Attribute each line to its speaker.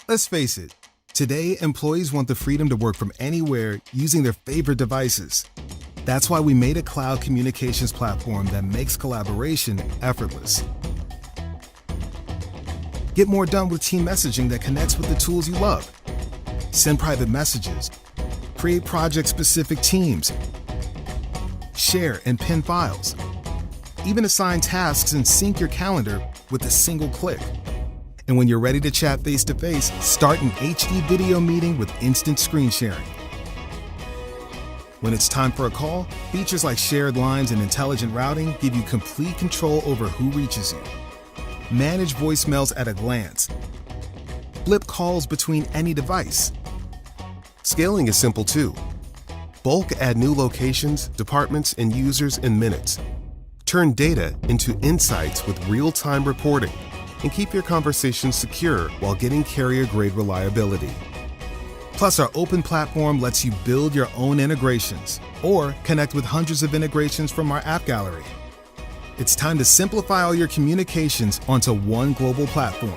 Speaker 1: Let's face it, today employees want the freedom to work from anywhere using their favorite devices. That's why we made a cloud communications platform that makes collaboration effortless. Get more done with team messaging that connects with the tools you love. Send private messages. Create project-specific teams. Share and pin files. Even assign tasks and sync your calendar with a single click. And when you're ready to chat face-to-face, start an HD video meeting with instant screen sharing. When it's time for a call, features like shared lines and intelligent routing give you complete control over who reaches you. Manage voicemails at a glance. Flip calls between any device.
Speaker 2: Scaling is simple too. Bulk add new locations, departments, and users in minutes. Turn data into insights with real-time reporting, and keep your conversations secure while getting carrier-grade reliability. Plus, our open platform lets you build your own integrations or connect with hundreds of integrations from our app gallery. It's time to simplify all your communications onto one global platform.